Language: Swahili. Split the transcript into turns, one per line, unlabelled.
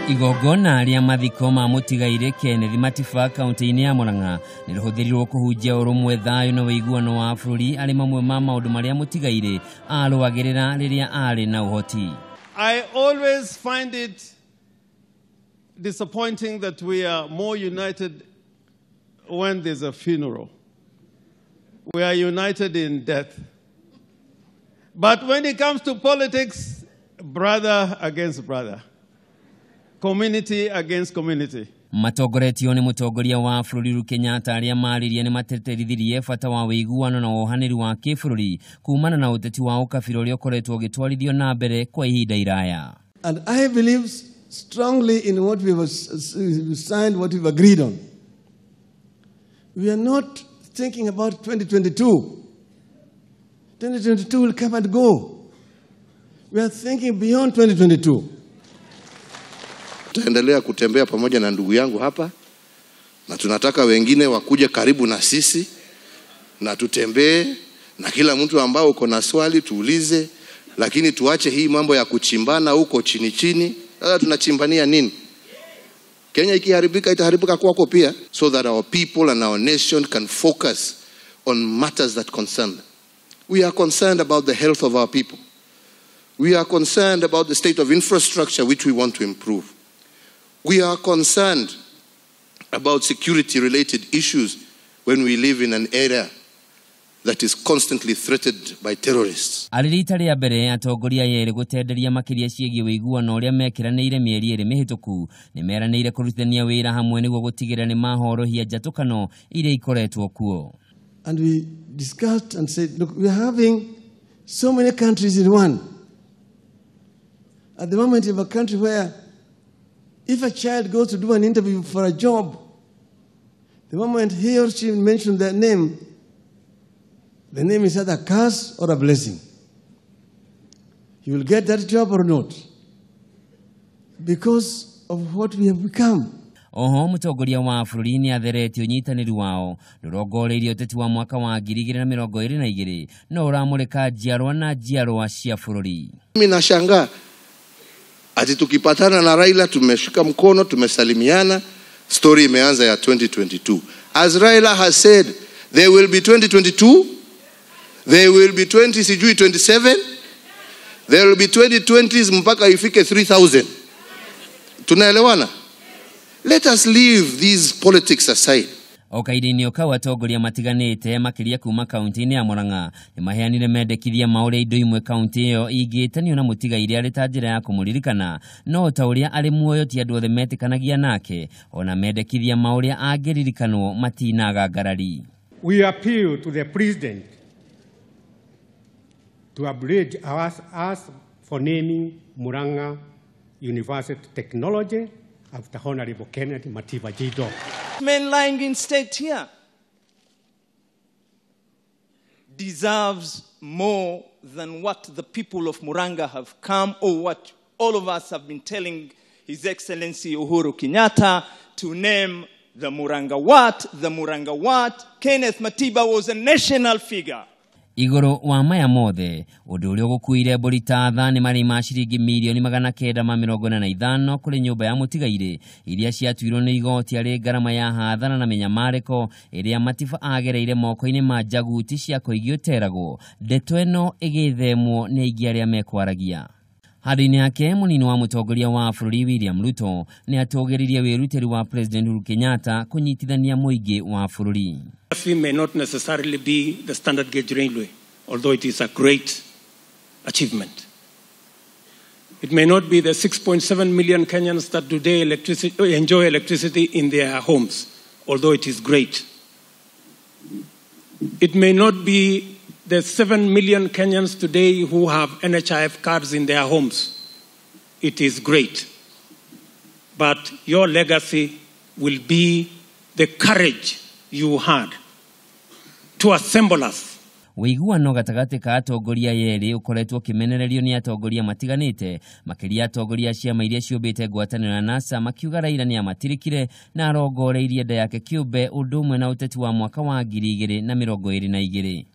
Igongona ria mathiko ma mutigairi Kenneth Matiba kaunti-ini ya Muranga nirihuthirirwo kuhunjia urumwe thayu na wuiguano wa bururi ari mamwe ma maundu maria mutigairi arũagĩrĩra riria ari na uhoti.
I always find it disappointing that we are more united when there's a funeral. We are united in death. But when it comes to politics, brother against brother. Community against community.
Matongoretio ni mutongoria wa Uhuru Kenyatta aria maririe ni niatitirithitie bata wa wuiguano na wohaniri wa kibũrũri kumana na uteti wa ukabira uria ukoretwo gitwarithio na mbere kwa ihinda iraya.
And I believe strongly in what we have signed, what we have agreed on. We are not thinking about 2022. 2022 will come and go. We are thinking beyond 2022.
Tutaendelea kutembea pamoja na ndugu yangu hapa na tunataka wengine wakuje karibu na sisi na tutembee na kila mtu ambao uko na swali tuulize, lakini tuache hii mambo ya kuchimbana huko chini chini. Sasa tunachimbania nini? Kenya ikiharibika itaharibika kwako pia, so that our people and our nation can focus on matters that concern them. We are concerned about the health of our people. We are concerned about the state of infrastructure which we want to improve. We are concerned about security-related issues when we live in an area that is constantly threatened by terrorists.
Alirita ria mbere atongoria yeri gutenderia makiria ciĩgiĩ wuiguano uria mekiranĩire mieri ĩrĩ mĩhĩtũku ni meranĩire kũrutithania wĩra hamwe nĩguo gũtigĩrĩra nĩ mahorohia njatũkano iria ikoretwo kuo.
And we discussed and said, look, we are having so many countries in one. At the moment, you have a country where if a child goes to do an interview for a job, the moment he or she mentions their name, the name is either a curse or a blessing. You will get that job or not, because of what we have become.
Oho mutongoria wa bururi ni atheretie unyitaniri wao rurongoreirie uteti wa mwaka wa 2022 no uramurika njiarwa na njiarwa cia bururi.
Mimi nashangaa ati tukipatana na Raila tumeshika mkono tumesalimiana, story imeanza ya 2022. As Raila has said, there will be 2022, there will be 2027, there will be 2020s mpaka ifike 3000. Tunaelewana? Let us leave these politics aside.
Okaidini okawa atongoria matiganite makiria kuma kaunti-ini ya Muranga ni maheanire mendekithia mauria indo imwe kaunti iyo igĩtanio na mutigairi ari ta njĩra ya kũmũririkana no ta ũrĩa ari muoyo ti andũ othe metikanagia nake ona mendekithia mauria angĩririkanwo matinaga ngarari.
We appeal to the president to oblige us for naming Muranga University Technology after Honorable Kenneth Matiba Jido.
Man lying in state here deserves more than what the people of Muranga have come, or what all of us have been telling His Excellency Uhuru Kenyatta to name the Muranga what, the Muranga what. Kenneth Matiba was a national figure.
Igoro wa maya mothe undu uria gukuire mburi ta thani mari ma ciringi milioni 945 kuri nyumba ya mutigairi iria ciatuirwo ni igoti ari ngarama ya hathara na menyamariko iria Matiba agereire moko-ini ma njaguti cia kuigio teragwo ndeto ĩno igithemwo ni aingĩ aria mekwaragia. Handũ-inĩ yake munini wa mutongoria wa bururi William Ruto ni atũgĩririe wĩrutĩri wa President Uhuru Kenyatta kunyitithania muingi wa bururi.
May not necessarily be the standard gauge railway, although it is a great achievement. It may not be the 6.7 million Kenyans that today enjoy electricity in their homes, although it is great. It may not be the 7 million Kenyans today who have NHIF cards in their homes. It is great. But your legacy will be the courage you had to assemble us.
Wuiguano gatagati ka atongoria yeri ukoretwo kimenererio ni atongoria matiganite makiria atongoria ciama iria ciumbite ngwatanĩro na NASA makiuga Raila ni amatirikire na arongoreirie nda yake kiumbe undu umwe na uteti wa mwaka wa 2022.